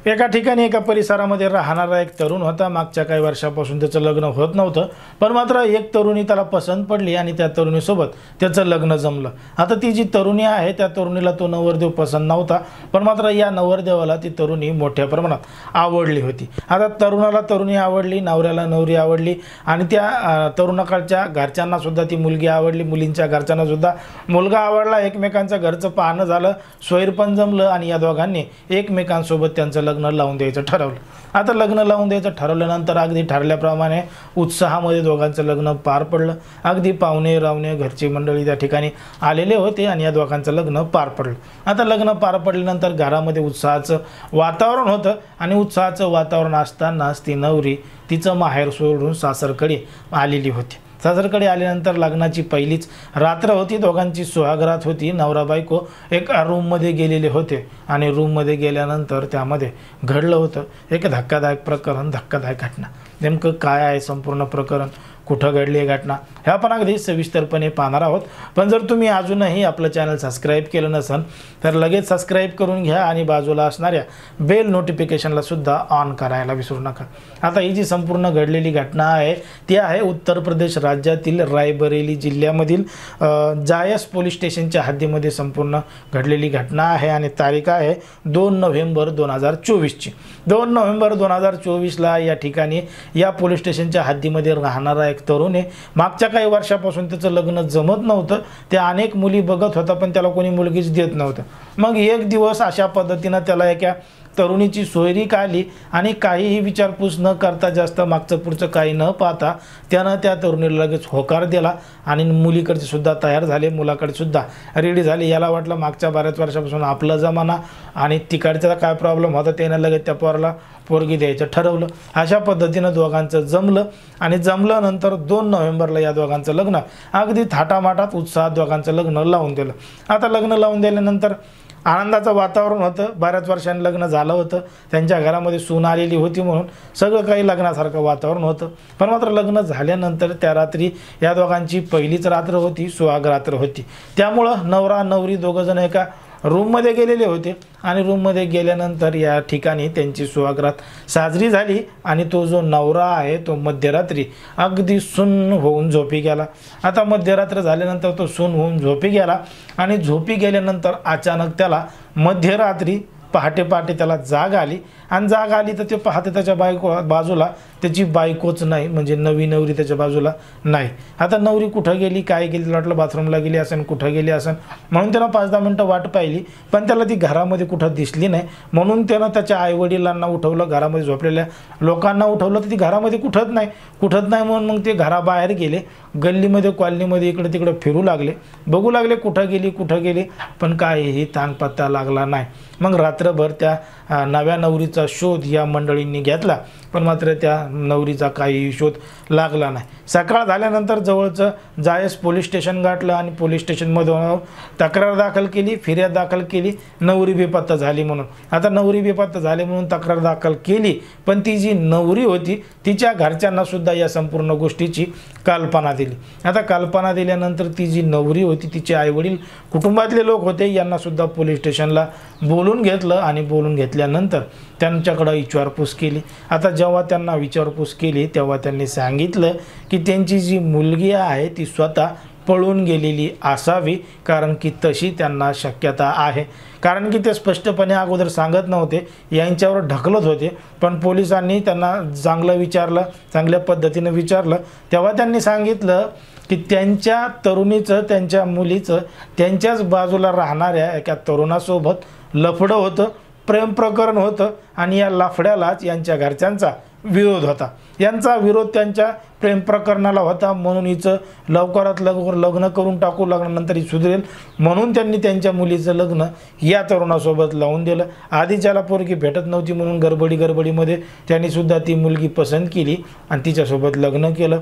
एका ठिकाणी एका परिसरामध्ये राहणारा एक तरुण होता। मागच्या काही वर्षापासून त्याचं लग्न होत नव्हतं, पण मात्र एक तरुणी त्याला पसंत पडली आणि त्या तरुणीसोबत त्याचं लग्न जमलं। आता ती जी तरुणी आहे त्या तरुणीला तो नवरदेव पसंत नव्हता, पण मात्र या नवरदेवाला ती तरुणी मोठ्या प्रमाणात आवडली होती। आता तरुणाला तरुणी आवडली, नवऱ्याला नवरी आवडली आणि त्या तरुणाकडच्या घरच्यांना सुद्धा ती मुलगी आवडली, मुलींच्या घरच्यांना सुद्धा मुलगा आवडला। एकमेकांचं घरचं पाहणं झालं, सोयीर पण जमलं आणि या दोघांनी एकमेकांसोबत त्यांचं लग्न लावून द्यायचं ठरवलं। आता लग्न लावून द्यायचं ठरवल्यानंतर अगदी ठरल्याप्रमाणे उत्साहामध्ये दोघांचं लग्न पार पडलं। अगदी पाहुणे रावणे घरची मंडळी त्या ठिकाणी आलेले होते आणि या दोघांचं लग्न पार पडलं। आता लग्न पार पडल्यानंतर घरामध्ये उत्साहाचं वातावरण होतं आणि उत्साहाचं वातावरण असतानाच ती नवरी तिचं माहेर सोडून सासरकडे आलेली होती। सासरकडे आल्यानंतर लग्नाची पहिलीच रात्र होती, दोघांची सुहागरात होती। नवरा बायको एक रूममध्ये गेलेले होते आणि रूममध्ये गेल्यानंतर त्यामध्ये घडलं होतं एक धक्कादायक प्रकरण, धक्कादायक घटना। नेमकं काय आहे संपूर्ण प्रकरण, कुठं घडली आहे घटना, ह्या पण अगदी सविस्तरपणे पाहणार आहोत। पण जर तुम्ही अजूनही आपलं चॅनल सबस्क्राईब केलं नसेल तर लगेच सबस्क्राईब करून घ्या आणि बाजूला असणाऱ्या बेल नोटिफिकेशनला सुद्धा ऑन करायला विसरू नका। आता ही जी संपूर्ण घडलेली घटना आहे ती आहे उत्तर प्रदेश राज्यातील रायबरेली जिल्ह्यामधील जायस पोलीस स्टेशनच्या हद्दीमध्ये संपूर्ण घडलेली घटना आहे आणि तारीख आहे 2 नोव्हेंबर 2024ची। 2 नोव्हेंबर 2024ला या ठिकाणी या पोलीस स्टेशनच्या हद्दीमध्ये राहणारा एक तरुण आहे। मागच्या काही वर्षापासून त्याचं लग्न जमत नव्हतं, ते अनेक मुली बघत होता पण त्याला कोणी मुलगीच देत नव्हतं। मग एक दिवस अशा पद्धतीनं त्याला एका तरुणीची सोयरी आली आणि काहीही विचारपूस न करता, जास्त मागचं पुढचं काही न पाहता त्यानं त्या तरुणीला लगेच होकार दिला आणि मुलीकडचे सुद्धा तयार झाले, मुलाकडे सुद्धा रेडी झाले। याला वाटलं मागच्या बऱ्याच वर्षापासून आपला जमाना आणि तिकडचा काय प्रॉब्लेम होता, त्यानं लगेच त्या पोराला पोरगी द्यायचं ठरवलं। अशा पद्धतीनं दोघांचं जमलं आणि जमल्यानंतर 2 नोव्हेंबरला या दोघांचं लग्न अगदी थाटामाटात उत्साहात दोघांचं लग्न लावून दिलं। आता लग्न लावून दिल्यानंतर आनंदाचं वातावरण होतं, बऱ्याच वर्षांनी लग्न झालं होतं, त्यांच्या घरामध्ये सून आलेली होती म्हणून सगळं काही लग्नासारखं वातावरण होतं। पण मात्र लग्न झाल्यानंतर त्या रात्री या दोघांची पहिलीच रात्र होती, सुहाग रात्र होती। त्यामुळं नवरा नवरी दोघंजण एका रूममध्ये गेलेले होते आणि रूममध्ये गेल्यानंतर या ठिकाणी त्यांची सुहागरात साजरी झाली आणि तो जो नवरा आहे तो मध्यरात्री अगदी सुन्न होऊन झोपी गेला। आता मध्यरात्र झाल्यानंतर तो सुन्न होऊन झोपी गेला आणि झोपी गेल्यानंतर अचानक त्याला मध्यरात्री पहाटे त्याला जाग आली आणि जाग आली तर ते पाहते त्याच्या बाजूला त्याची बायकोच नाही, म्हणजे नवी नवरी त्याच्या बाजूला नाही। आता नवरी कुठं गेली, काय गेली, त्याला वाटलं बाथरूमला गेली असेल, कुठं गेली असेल म्हणून त्यानं 5-10 मिनटं वाट पाहिली, पण त्याला ती घरामध्ये कुठं दिसली नाही। म्हणून त्यानं त्याच्या आईवडिलांना उठवलं, घरामध्ये झोपलेल्या लोकांना उठवलं, तर ती घरामध्ये कुठत नाही म्हणून मग ते घराबाहेर गेले, गल्लीमध्ये कॉलनीमध्ये इकडे तिकडे फिरू लागले, बघू लागले कुठं गेली, पण काहीही तानपत्ता लागला नाही। मग रात्रभर त्या नव्या नवरीचा शोध या मंडळींनी घेतला, पण मात्र त्या नवरीचा काही शोध लागला नाही। सकाळ झाल्यानंतर जवळचं जायस पोलीस स्टेशन गाठलं आणि पोलीस स्टेशनमध्ये तक्रार दाखल केली, फिर्याद दाखल केली, नवरी बेपत्ता झाली म्हणून। आता नवरी बेपत्ता झाली म्हणून तक्रार दाखल केली, पण ती जी नवरी होती तिच्या घरच्यांना सुद्धा या संपूर्ण गोष्टीची कल्पना दिली। आता कल्पना दिल्यानंतर ती जी नवरी होती तिचे आईवडील कुटुंबातले लोक होते, यांना सुद्धा पोलीस स्टेशनला बोलून घेतलं आणि बोलून घेतल्यानंतर त्यांच्याकडे विचारपूस केली। आता जेव्हा त्यांना विचारपूस केली तेव्हा त्यांनी सांगितलं की त्यांची जी मुलगी आहे ती स्वतः पळून गेलेली असावी, कारण की तशी त्यांना शक्यता आहे। कारण की ते स्पष्टपणे अगोदर सांगत नव्हते, यांच्यावर ढकलत होते, पण पोलिसांनी त्यांना चांगलं विचारलं, चांगल्या पद्धतीने विचारलं तेव्हा त्यांनी सांगितलं की त्यांच्या तरुणीचं, त्यांच्या मुलीचं त्यांच्याच बाजूला राहणाऱ्या एका तरुणासोबत लफडं होतं, प्रेम प्रकरण होतं आणि या लफड्यालाच यांच्या घरच्यांचा विरोध होता। यांचा विरोध त्यांच्या प्रेम प्रकरणाला होता, म्हणून हिचं लवकरात लवकर लग्न करून टाकू, लग्नानंतर ही सुधरेल म्हणून त्यांनी त्यांच्या मुलीचं लग्न या तरुणासोबत लावून दिलं। आधी ज्याला पोरगी भेटत नव्हती म्हणून गडबडीमध्ये त्यांनी सुद्धा ती मुलगी पसंत केली आणि तिच्यासोबत लग्न केलं।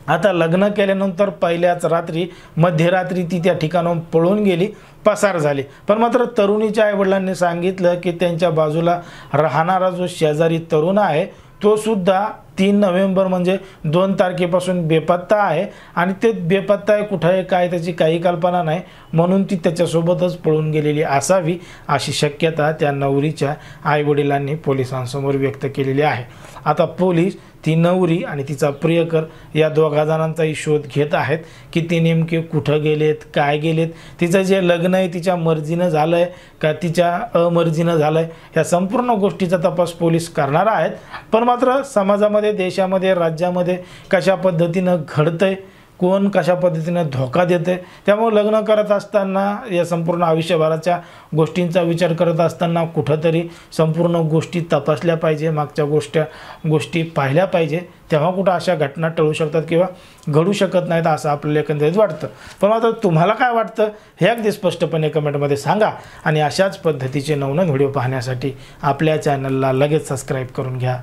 आता लग्न केल्यानंतर पहिल्याच रात्री मध्यरात्री ती त्या ठिकाणाहून पळून गेली, पसार झाली। पण मात्र तरुणीच्या आईवडिलांनी सांगितलं की त्यांच्या बाजूला राहणारा जो शेजारी तरुण आहे तो सुद्धा 3 नोव्हेंबर म्हणजे 2 तारखेपासून बेपत्ता आहे आणि ते बेपत्ता आहे, कुठं आहे, काय, त्याची काही कल्पना नाही, म्हणून ती त्याच्यासोबतच पळून गेलेली असावी अशी शक्यता त्या नवरीच्या आईवडिलांनी पोलिसांसमोर व्यक्त केलेली आहे. आता पोलीस ती नवरी आणि तिचा प्रियकर या दोघा जणांचाही शोध घेत आहेत की ते नेमके कुठं गेलेत, काय गेलेत, तिचं जे लग्न आहे तिच्या मर्जीनं झालं आहे का तिच्या अमर्जीनं झालं आहे, या संपूर्ण गोष्टीचा तपास पोलीस करणार आहेत. पण मात्र समाजामध्ये, देशामध्ये, राज्यामध्ये कशा पद्धतीनं घडतंय, कोण कशा पद्धतीनं धोका देते, त्यामुळे लग्न करत असताना या संपूर्ण आयुष्यभराच्या गोष्टींचा विचार करत असताना कुठंतरी संपूर्ण गोष्टी तपासल्या पाहिजे, मागच्या गोष्टी पाहिल्या पाहिजे, तेव्हा कुठं अशा घटना टळू शकतात किंवा घडू शकत नाहीत असं आपल्याला एकंदरीत वाटतं. पण आता तुम्हाला काय वाटतं हे अगदी स्पष्टपणे कमेंटमध्ये सांगा आणि अशाच पद्धतीचे नवनवीन व्हिडिओ पाहण्यासाठी आपल्या चॅनलला लगेच सबस्क्राईब करून घ्या.